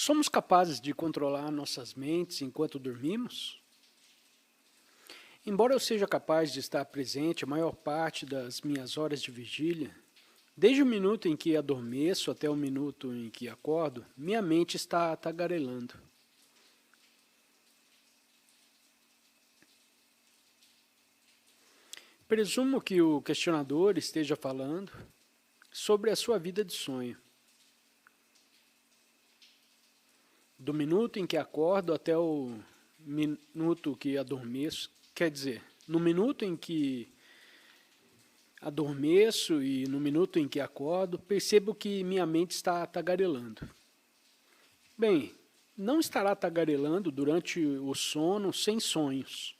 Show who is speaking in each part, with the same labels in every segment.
Speaker 1: Somos capazes de controlar nossas mentes enquanto dormimos? Embora eu seja capaz de estar presente a maior parte das minhas horas de vigília, desde o minuto em que adormeço até o minuto em que acordo, minha mente está tagarelando. Presumo que o questionador esteja falando sobre a sua vida de sonho. Do minuto em que acordo até o minuto que adormeço, quer dizer, no minuto em que adormeço e no minuto em que acordo, percebo que minha mente está tagarelando. Bem, não estará tagarelando durante o sono sem sonhos.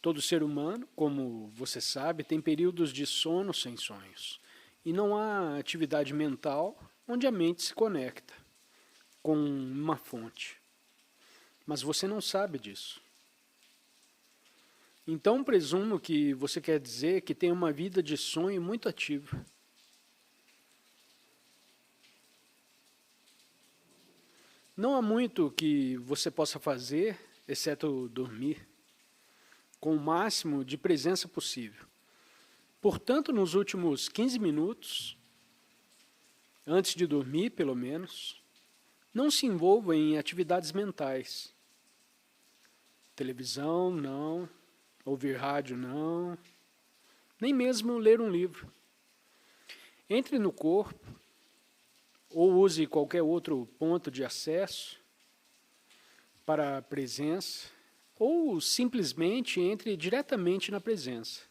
Speaker 1: Todo ser humano, como você sabe, tem períodos de sono sem sonhos. E não há atividade mental onde a mente se conecta com uma fonte. Mas você não sabe disso. Então presumo que você quer dizer que tem uma vida de sonho muito ativa. Não há muito que você possa fazer, exceto dormir, com o máximo de presença possível. Portanto, nos últimos 15 minutos, antes de dormir pelo menos, não se envolva em atividades mentais. Televisão, não. Ouvir rádio, não. Nem mesmo ler um livro. Entre no corpo, ou use qualquer outro ponto de acesso para a presença, ou simplesmente entre diretamente na presença.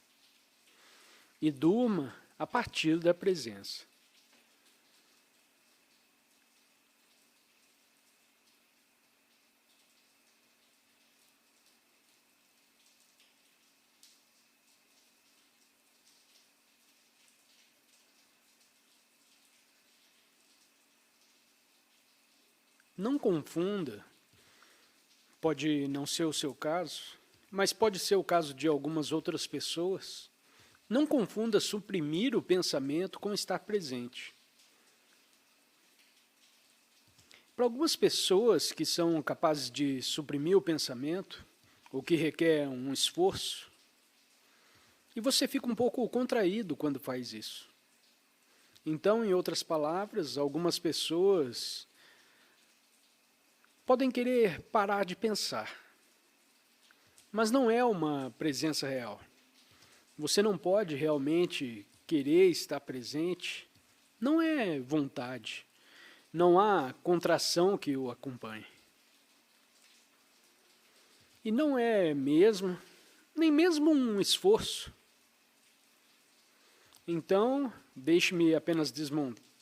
Speaker 1: E durma a partir da presença. Não confunda, pode não ser o seu caso, mas pode ser o caso de algumas outras pessoas. Não confunda suprimir o pensamento com estar presente. Para algumas pessoas que são capazes de suprimir o pensamento, o que requer um esforço, e você fica um pouco contraído quando faz isso. Então, em outras palavras, algumas pessoas podem querer parar de pensar, mas não é uma presença real. Você não pode realmente querer estar presente, não é vontade, não há contração que o acompanhe. E não é mesmo, nem mesmo um esforço. Então, deixe-me apenas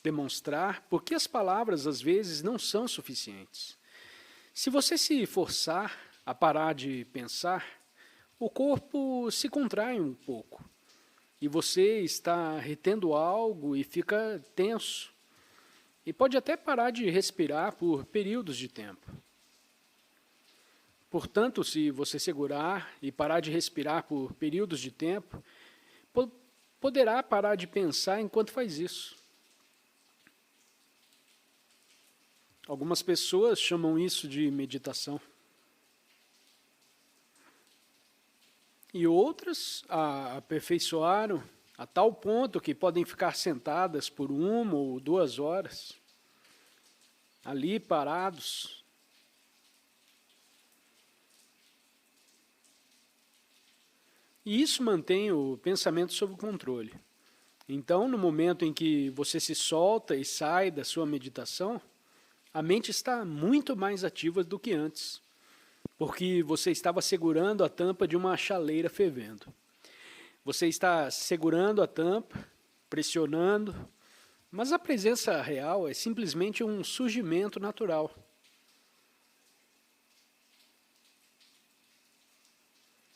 Speaker 1: demonstrar por que as palavras às vezes não são suficientes. Se você se forçar a parar de pensar, o corpo se contrai um pouco e você está retendo algo e fica tenso e pode até parar de respirar por períodos de tempo. Portanto, se você segurar e parar de respirar por períodos de tempo, poderá parar de pensar enquanto faz isso. Algumas pessoas chamam isso de meditação. E outras a aperfeiçoaram a tal ponto que podem ficar sentadas por 1 ou 2 horas, ali parados. E isso mantém o pensamento sob controle. Então, no momento em que você se solta e sai da sua meditação, a mente está muito mais ativa do que antes, porque você estava segurando a tampa de uma chaleira fervendo. Você está segurando a tampa, pressionando, mas a presença real é simplesmente um surgimento natural.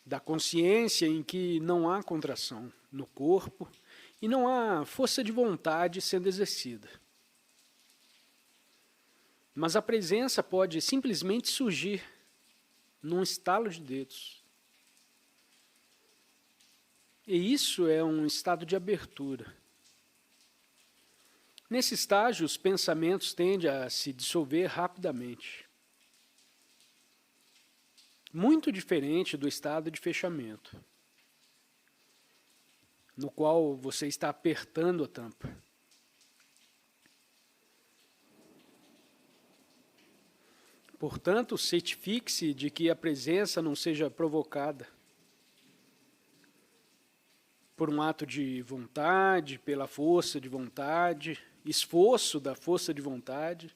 Speaker 1: Da consciência em que não há contração no corpo e não há força de vontade sendo exercida. Mas a presença pode simplesmente surgir num estalo de dedos. E isso é um estado de abertura. Nesse estágio, os pensamentos tendem a se dissolver rapidamente. Muito diferente do estado de fechamento, no qual você está apertando a tampa. Portanto, certifique-se de que a presença não seja provocada por um ato de vontade, pela força de vontade, esforço da força de vontade,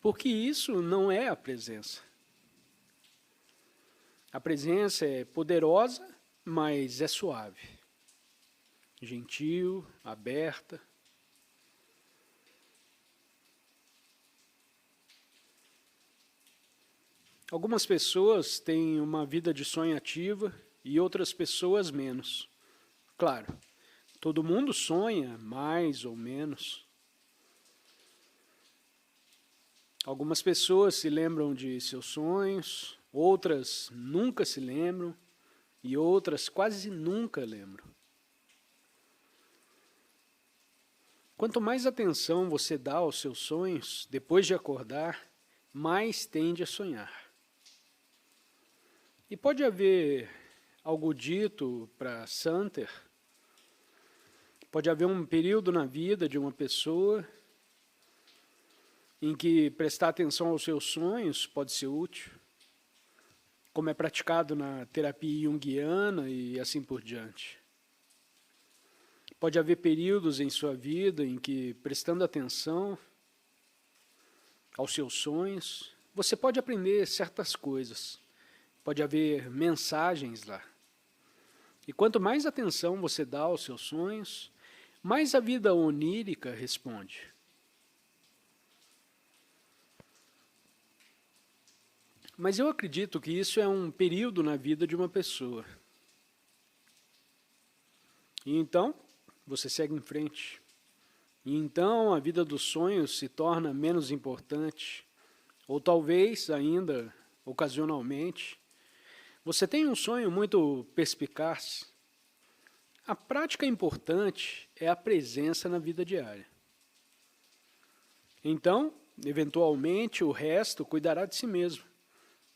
Speaker 1: porque isso não é a presença. A presença é poderosa, mas é suave, gentil, aberta. Algumas pessoas têm uma vida de sonho ativa e outras pessoas menos. Claro, todo mundo sonha, mais ou menos. Algumas pessoas se lembram de seus sonhos, outras nunca se lembram e outras quase nunca lembram. Quanto mais atenção você dá aos seus sonhos, depois de acordar, mais tende a sonhar. E pode haver algo dito para Santer, pode haver um período na vida de uma pessoa em que prestar atenção aos seus sonhos pode ser útil, como é praticado na terapia junguiana e assim por diante. Pode haver períodos em sua vida em que, prestando atenção aos seus sonhos, você pode aprender certas coisas. Pode haver mensagens lá. E quanto mais atenção você dá aos seus sonhos, mais a vida onírica responde. Mas eu acredito que isso é um período na vida de uma pessoa. E então, você segue em frente. E então a vida dos sonhos se torna menos importante, ou talvez ainda, ocasionalmente, você tem um sonho muito perspicaz. A prática importante é a presença na vida diária. Então, eventualmente, o resto cuidará de si mesmo.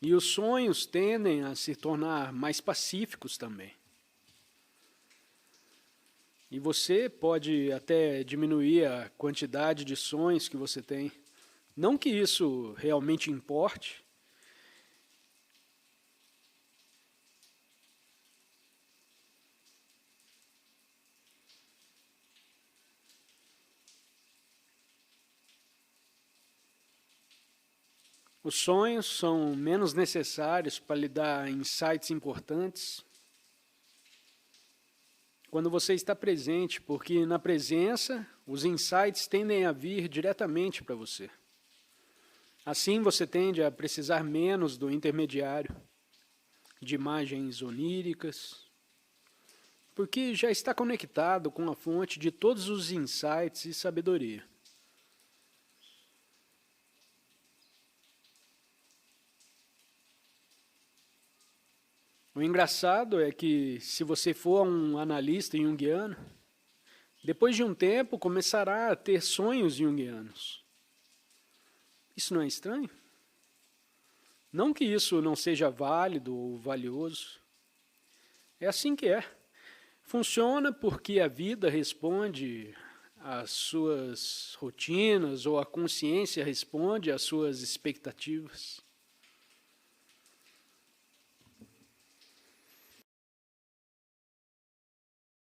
Speaker 1: E os sonhos tendem a se tornar mais pacíficos também. E você pode até diminuir a quantidade de sonhos que você tem. Não que isso realmente importe. Os sonhos são menos necessários para lhe dar insights importantes quando você está presente, porque na presença os insights tendem a vir diretamente para você. Assim você tende a precisar menos do intermediário, de imagens oníricas, porque já está conectado com a fonte de todos os insights e sabedoria. O engraçado é que, se você for um analista junguiano, depois de um tempo começará a ter sonhos junguianos. Isso não é estranho? Não que isso não seja válido ou valioso. É assim que é. Funciona porque a vida responde às suas rotinas ou a consciência responde às suas expectativas.